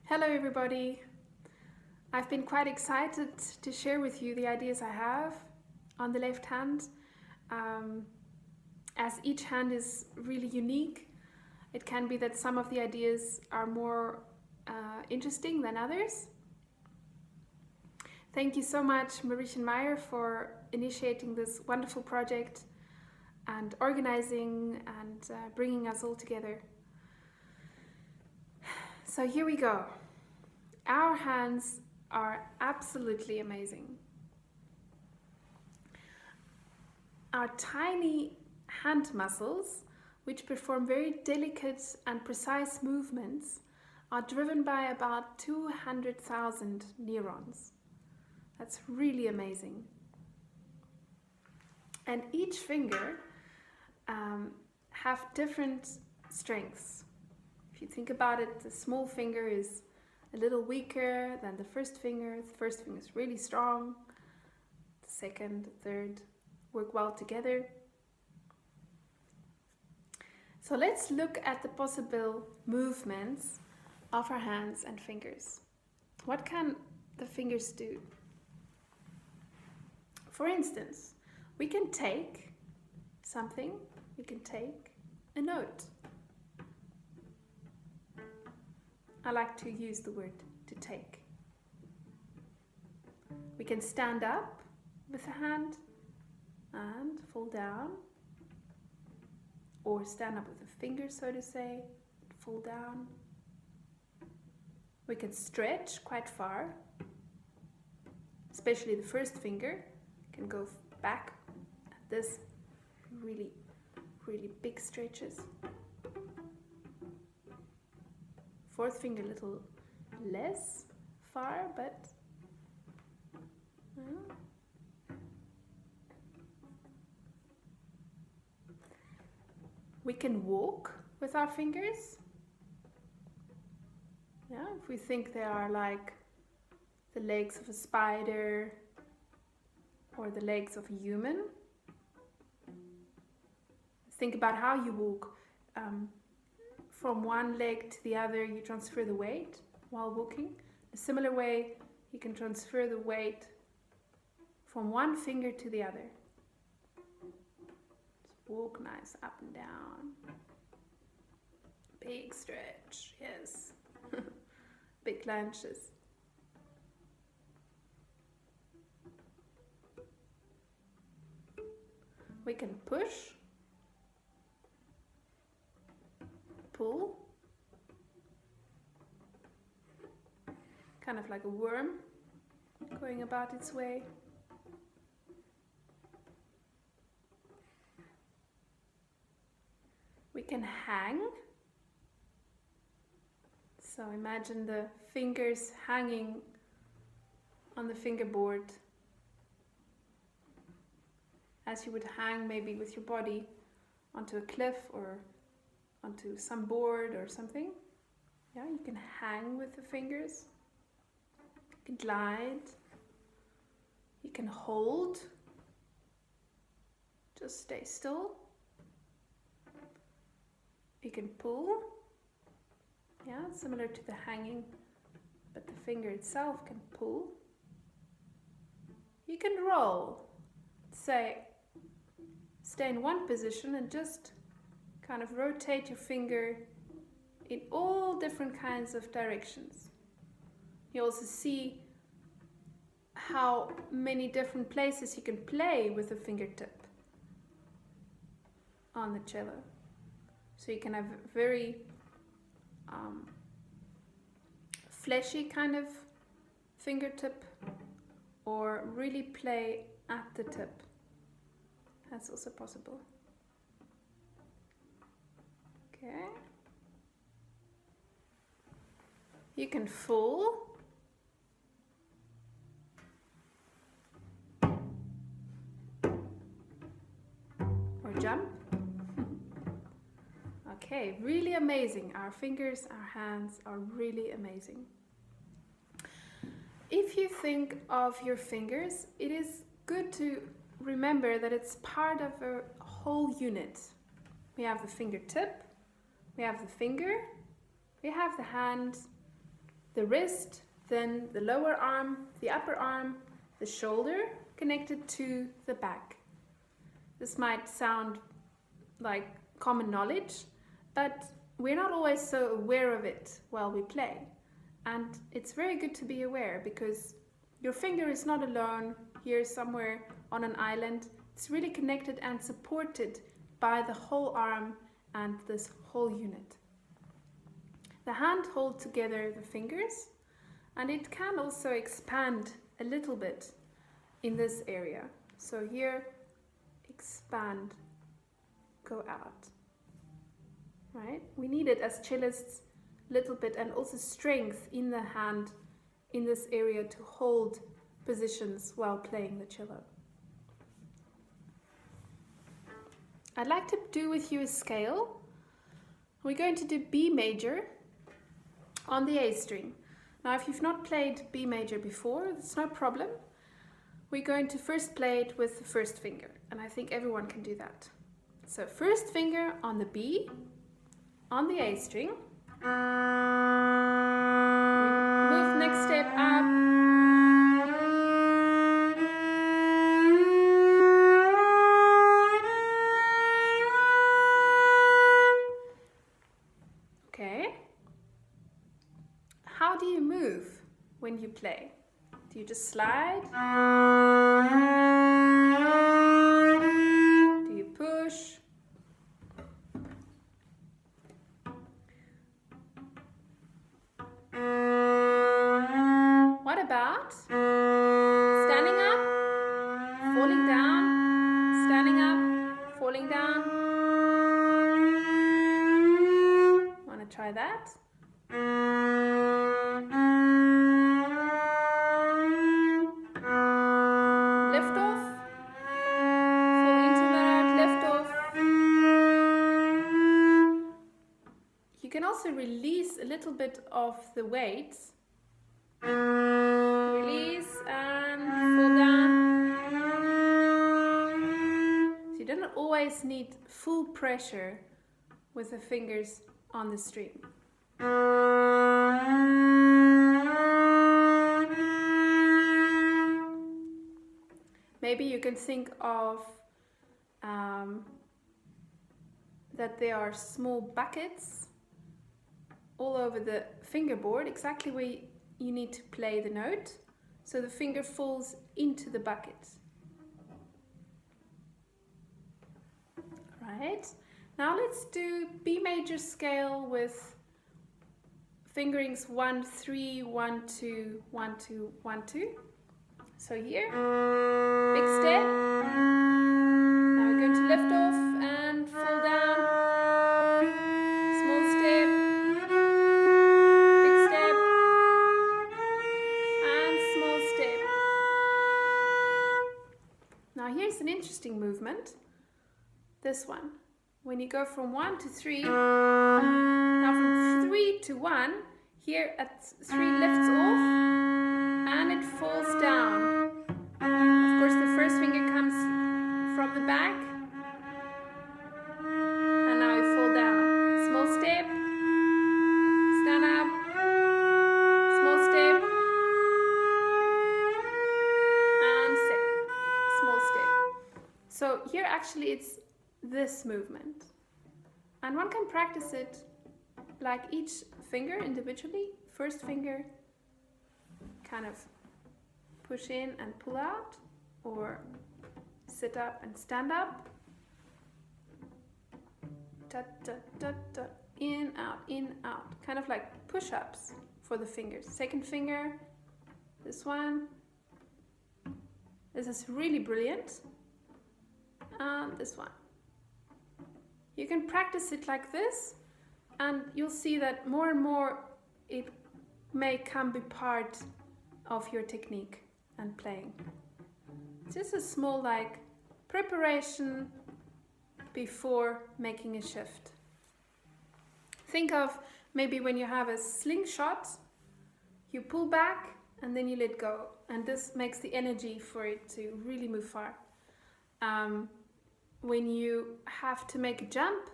Hello everybody! I've been quite excited to share with you the ideas I have on the left hand. As each hand is really unique, it can be that some of the ideas are more interesting than others. Thank you so much, Mariechen Meyer, for initiating this wonderful project and organizing and bringing us all together. So here we go. Our hands are absolutely amazing. Our tiny hand muscles, which perform very delicate and precise movements, are driven by about 200,000 neurons. That's really amazing. And each finger have different strengths. If you think about it, the small finger is a little weaker than the first finger. The first finger is really strong. The second, the third work well together. So let's look at the possible movements of our hands and fingers. What can the fingers do? For instance, we can take something, we can take a note. I like to use the word to take. We can stand up with a hand and fall down, or stand up with a finger, so to say, fall down. We can stretch quite far, especially the first finger can go back at this really big stretches. Fourth finger a little less far, but we can walk with our fingers. Yeah, if we think they are like the legs of a spider or the legs of a human. Think about how you walk. From one leg to the other, you transfer the weight while walking. A similar way, you can transfer the weight from one finger to the other. Just walk nice up and down. Big stretch, yes. Big lunges. We can push, pull, kind of like a worm going about its way. We can hang. So imagine the fingers hanging on the fingerboard as you would hang maybe with your body onto a cliff or onto some board or something. Yeah, you can hang with the fingers. You can glide. You can hold. Just stay still. You can pull. Yeah, similar to the hanging, but the finger itself can pull. You can roll. Say, stay in one position and just kind of rotate your finger in all different kinds of directions. You also see how many different places you can play with the fingertip on the cello. So you can have a very fleshy kind of fingertip or really play at the tip. That's also possible. Okay. You can fall. Or jump. Okay, really amazing. Our fingers, our hands are really amazing. If you think of your fingers, it is good to remember that it's part of a whole unit. We have the fingertip, we have the finger, we have the hand, the wrist, then the lower arm, the upper arm, the shoulder connected to the back. This might sound like common knowledge, but we're not always so aware of it while we play. And it's very good to be aware, because your finger is not alone here somewhere on an island. It's really connected and supported by the whole arm and this whole unit. The hand holds together the fingers, and it can also expand a little bit in this area. So here, expand, go out. Right? We need it as cellists a little bit, and also strength in the hand in this area to hold positions while playing the cello. I'd like to do with you a scale. We're going to do B major on the A string. Now, if you've not played B major before, it's no problem. We're going to first play it with the first finger, and I think everyone can do that. So first finger on the B, on the A string. We move next step up. Okay. How do you move when you play? Do you just slide? Do you push? What about standing up, falling down, standing up, falling down? Want to try that? Lift off, fall into the note, lift off. You can also release a little bit of the weight. Release and fall down. So you don't always need full pressure with the fingers on the string. Maybe you can think of that there are small buckets all over the fingerboard, exactly where you need to play the note, so the finger falls into the bucket. Right, now let's do B major scale with fingerings 1, 3, 1, 2, 1, 2, 1, 2. So here, big step. Now we're going to lift off and fall down. Small step. Big step. And small step. Now here's an interesting movement. This one. When you go from 1 to 3, now from 3 to 1, here at 3 lifts off and it falls down. Of course, the first finger comes from the back, and now you fall down. Small step, stand up, small step, and small step. So here actually it's this movement, and one can practice it like each finger individually. First finger kind of push in and pull out, or sit up and stand up. Da, da, da, da. In, out. Kind of like push-ups for the fingers. Second finger, this one. This is really brilliant. And this one. You can practice it like this, and you'll see that more and more it may be part of your technique and playing. Just a small like preparation before making a shift. Think of maybe when you have a slingshot, you pull back and then you let go, and this makes the energy for it to really move far. When you have to make a jump,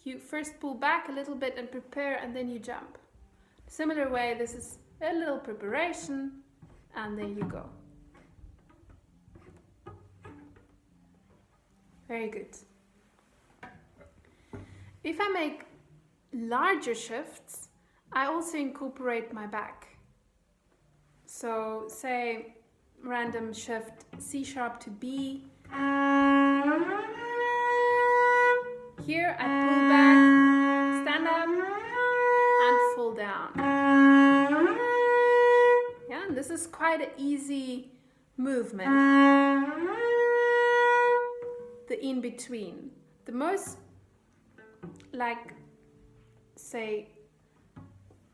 you first pull back a little bit and prepare, and then you jump. Similar way, this is a little preparation, and there you go. Very good. If I make larger shifts, I also incorporate my back. So say random shift C sharp to B. Here I pull back, stand up, and fall down. Yeah, and this is quite an easy movement. The in between. The most, like, say,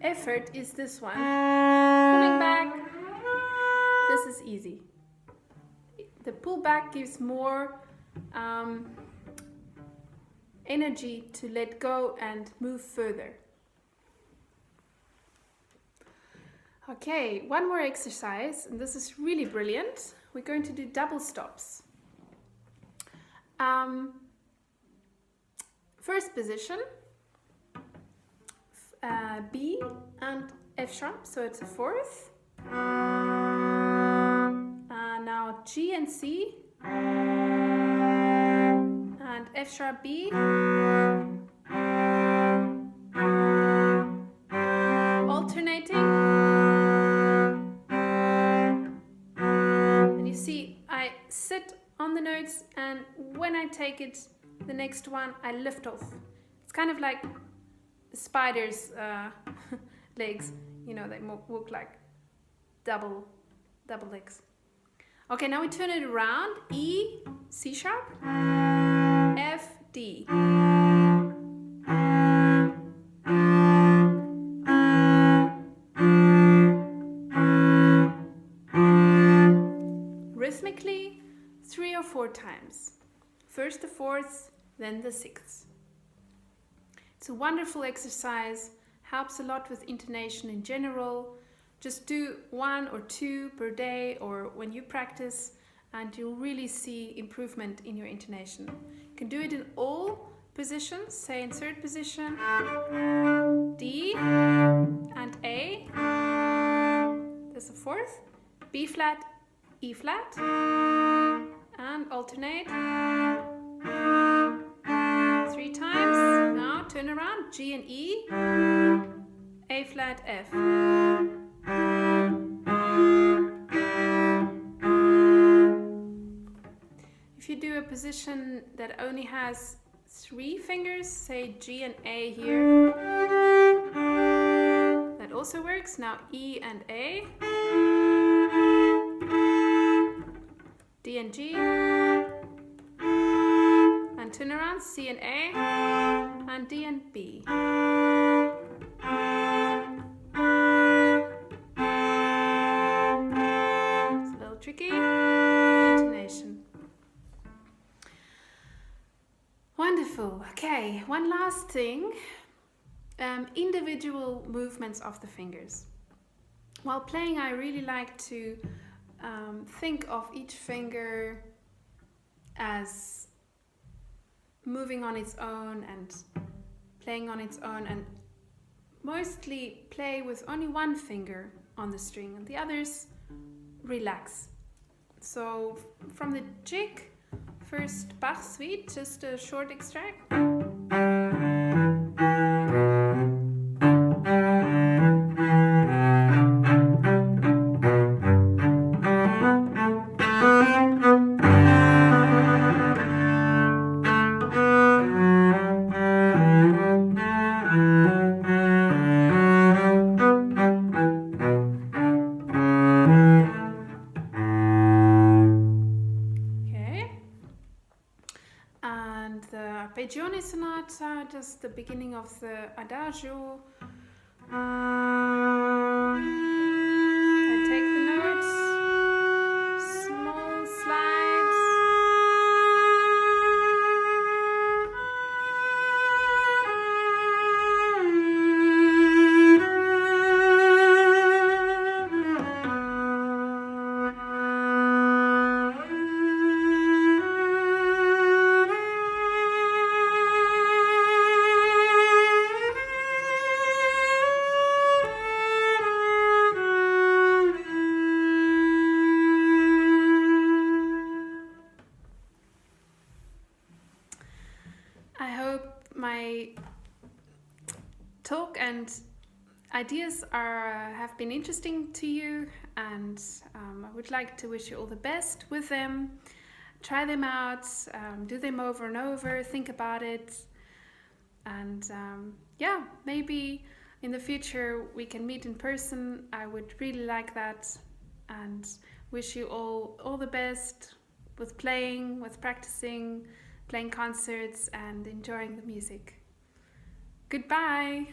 effort is this one. Pulling back. This is easy. The pull back gives more energy to let go and move further. Okay, one more exercise, and this is really brilliant. We're going to do double stops. First position, B and F sharp, so it's a fourth. Now G and C, and F sharp B, alternating. And you see, I sit on the notes, and when I take it, the next one, I lift off. It's kind of like the spider's legs, you know, they walk like double legs. Okay, now we turn it around. E, C sharp, F, D. Rhythmically, 3 or 4 times. First the fourths, then the sixths. It's a wonderful exercise, helps a lot with intonation in general. Just do 1 or 2 per day or when you practice, and you'll really see improvement in your intonation. You can do it in all positions, say in third position, D and A, there's a fourth, B flat, E flat, and alternate 3 times. Now turn around, G and E, A flat, F. If you do a position that only has 3 fingers, say G and A here, that also works. Now E and A, D and G, and turn around, C and A, and D and B. It's a little tricky. Intonation. Wonderful. Okay, one last thing. Individual movements of the fingers. While playing, I really like to think of each finger as moving on its own and playing on its own, and mostly play with only one finger on the string and the others relax. So from the jig, first Bach suite, just a short extract. Arpeggione sonata, just the beginning of the adagio. I take the notes, small slides. hope my talk and ideas have been interesting to you, and I would like to wish you all the best with them. Try them out, do them over and over, think about it, and yeah, maybe in the future we can meet in person. I would really like that, and wish you all the best with playing, with practicing, playing concerts and enjoying the music. Goodbye!